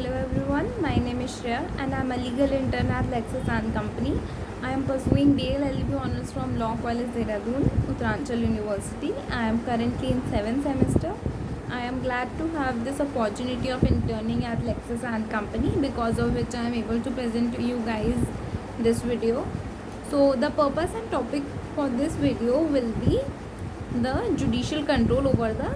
Hello everyone, my name is Shreya and I am a legal intern at Lexis and Company. I am pursuing BL LLB Honours from Law College Dehradun, Uttaranchal University. I am currently in 7th semester. I am glad to have this opportunity of interning at Lexis and Company, because of which I am able to present to you guys this video. So the purpose and topic for this video will be the judicial control over the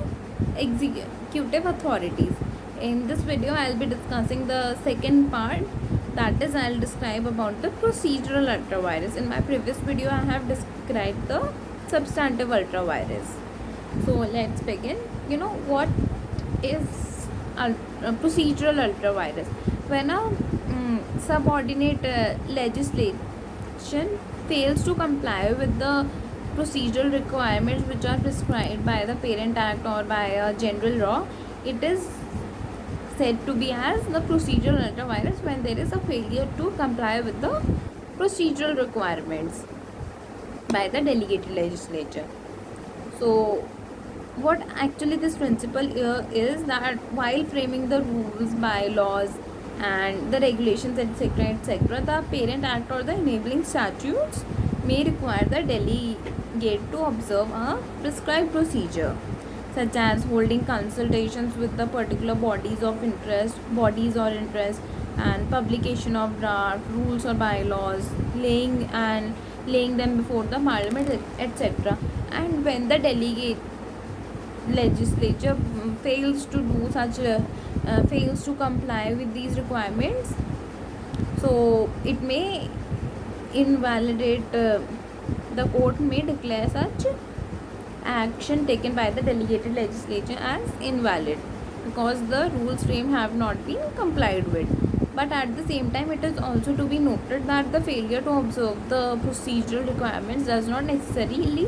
executive authorities. In this video I'll be discussing the second part, that is I'll describe about the procedural ultravirus. In my previous video I have described the substantive ultravirus. So let's begin. What is procedural ultravirus? When a subordinate legislation fails to comply with the procedural requirements which are prescribed by the Parent Act or by a general law, it is said to be as the procedural ultravirus when there is a failure to comply with the procedural requirements by the delegated legislature. So what actually this principle here is that while framing the rules, bylaws and the regulations, etc., the Parent Act or the enabling statutes may require the delegate to observe a prescribed procedure, such as holding consultations with the particular bodies or interest, and publication of draft rules or bylaws, laying them before the parliament, etc. And when the delegate legislature fails to do such fails to comply with these requirements, so it may invalidate the court may declare such action taken by the delegated legislature as invalid, because the rules frame have not been complied with. But at the same time, it is also to be noted that the failure to observe the procedural requirements does not necessarily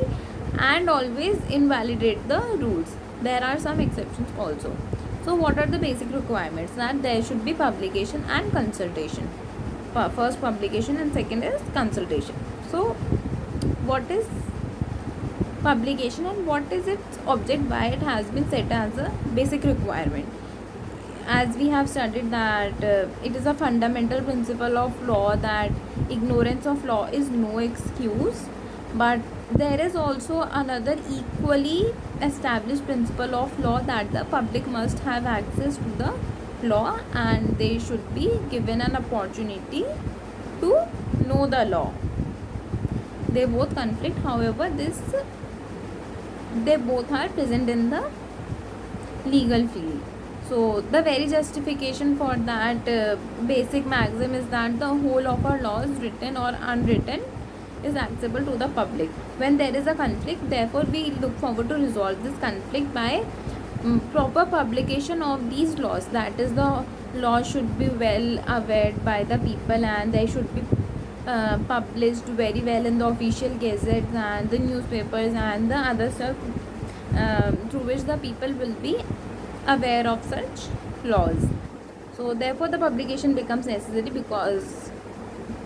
and always invalidate the rules. There are some exceptions also. So what are the basic requirements? That there should be publication and consultation. First publication and second is consultation. So what is publication and what is its object, why it has been set as a basic requirement? As we have studied that it is a fundamental principle of law that ignorance of law is no excuse, but there is also another equally established principle of law, that the public must have access to the law and they should be given an opportunity to know the law. They both conflict, however they both are present in the legal field. So the very justification for that basic maxim is that the whole of our laws, written or unwritten, is accessible to the public. When there is a conflict, therefore we look forward to resolve this conflict by proper publication of these laws. That is, the law should be well aware by the people and they should be published very well in the official gazettes and the newspapers and the other stuff through which the people will be aware of such laws. So therefore the publication becomes necessary, because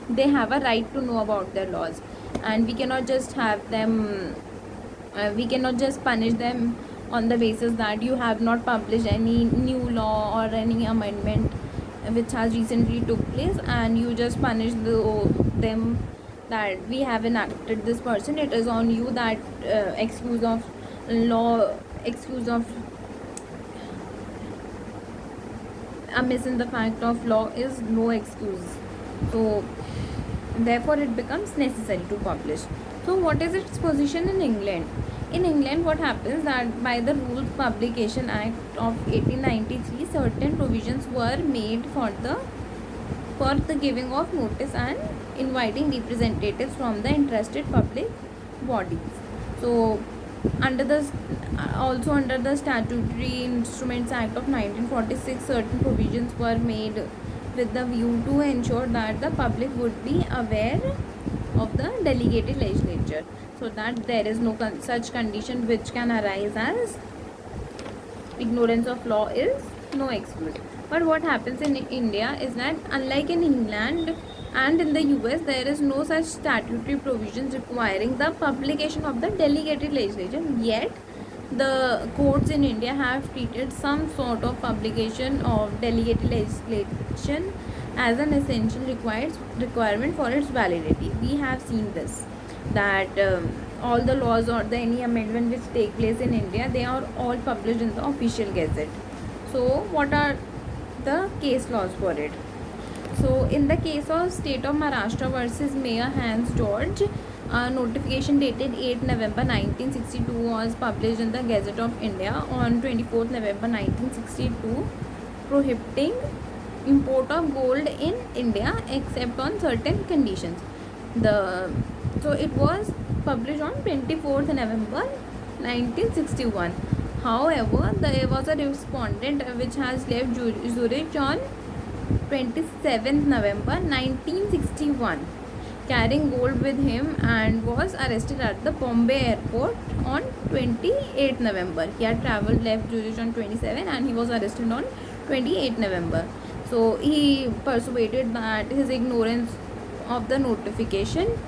they have a right to know about their laws, and we cannot just have them we cannot just punish them on the basis that you have not published any new law or any amendment which has recently took place, and you just punish them that we have enacted this person. It is on you. That excuse of a miss in the fact of law is no excuse. So therefore it becomes necessary to publish. So what is its position in England? In England, what happens that by the Rules Publication Act of 1893, certain provisions were made for the giving of notice and inviting representatives from the interested public bodies. So under the Statutory Instruments Act of 1946, certain provisions were made with the view to ensure that the public would be aware of the delegated legislature, so that there is no such condition which can arise as ignorance of law is no excuse. But what happens in India is that, unlike in England and in the US, there is no such statutory provisions requiring the publication of the delegated legislation, yet the courts in India have treated some sort of publication of delegated legislation as an essential requirement for its validity. We have seen this, that all the laws or the any amendment which take place in India, they are all published in the official gazette. So what are the case laws for it? So in the case of State of Maharashtra versus Mayor Hans George, a notification dated 8 November 1962 was published in the Gazette of India on 24th November 1962, prohibiting import of gold in India except on certain conditions. So it was published on 24th November 1961. However, there was a respondent which has left Zurich on 27th November 1961, carrying gold with him, and was arrested at the Bombay airport on 28th November. He had left Zurich on 27 and he was arrested on 28th November. So he persuaded that his ignorance of the notification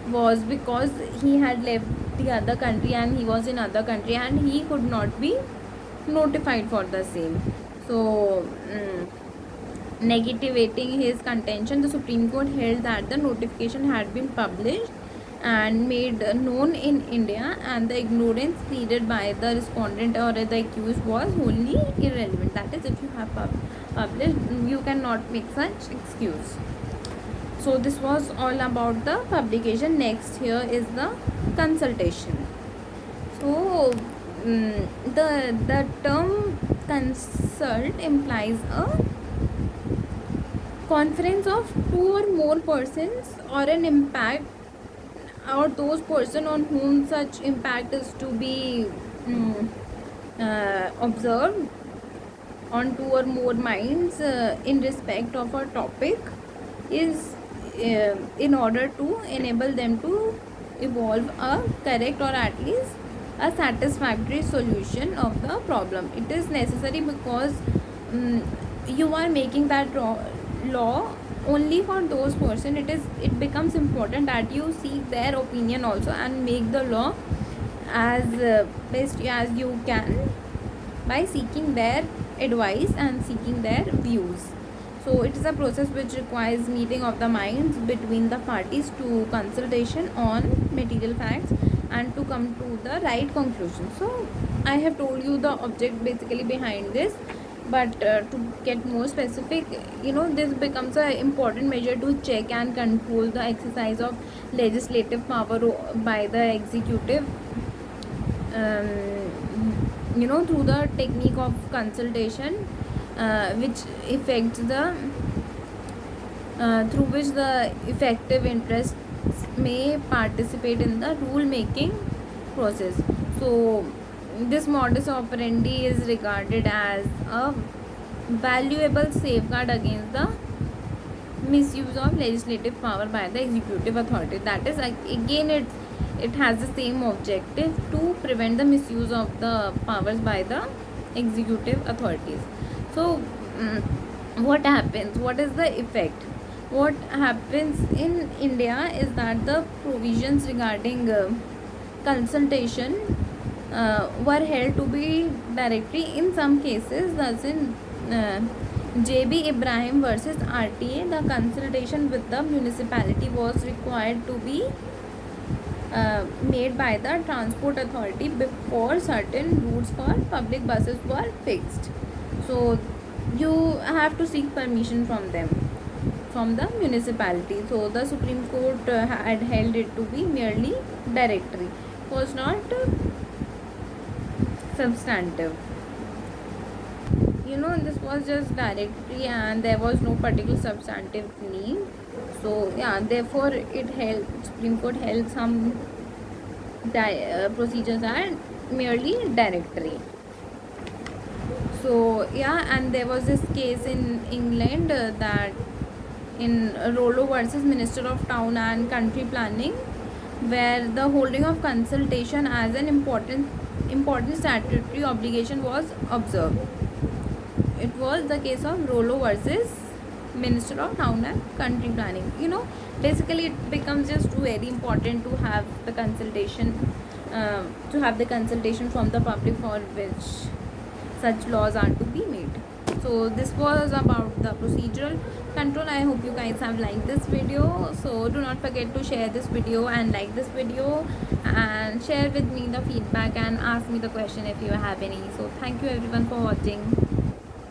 was because he had left the other country and he was in other country and he could not be notified for the same. So negating his contention, the Supreme Court held that the notification had been published and made known in India, and the ignorance pleaded by the respondent or the accused was wholly irrelevant. That is, if you have published, you cannot make such excuse. So this was all about the publication. Next here is the consultation. So the term consult implies a conference of two or more persons or an impact, or those person on whom such impact is to be observed on two or more minds in respect of a topic, is in order to enable them to evolve a correct or at least a satisfactory solution of the problem. It is necessary because you are making that law only for those person. It becomes important that you seek their opinion also and make the law as best as you can by seeking their advice and seeking their views. So it is a process which requires meeting of the minds between the parties to consultation on material facts and to come to the right conclusion. So I have told you the object basically behind this, but to get more specific, this becomes an important measure to check and control the exercise of legislative power by the executive, through the technique of consultation, which affects the through which the effective interests may participate in the rule making process. So this modus operandi is regarded as a valuable safeguard against the misuse of legislative power by the executive authority. That is, again, it has the same objective to prevent the misuse of the powers by the executive authorities. So what happens? What is the effect? What happens in India is that the provisions regarding consultation were held to be directory in some cases. Thus in J.B. Ibrahim versus RTA, the consultation with the municipality was required to be made by the transport authority before certain routes for public buses were fixed. So you have to seek permission from them, from the municipality. So the Supreme Court had held it to be merely directory. It was not substantive. This was just directory and there was no particular substantive need. So yeah, therefore Supreme Court held some procedures are merely directory. So yeah, and there was this case in England that in Rollo versus Minister of Town and Country Planning, where the holding of consultation as an important statutory obligation was observed. It was the case of Rollo versus Minister of Town and Country Planning. Basically it becomes just very important to have the consultation to have the consultation from the public for which such laws are to be made. So this was about the procedural control. I hope you guys have liked this video. So do not forget to share this video and like this video, and share with me the feedback and ask me the question if you have any. So thank you everyone for watching.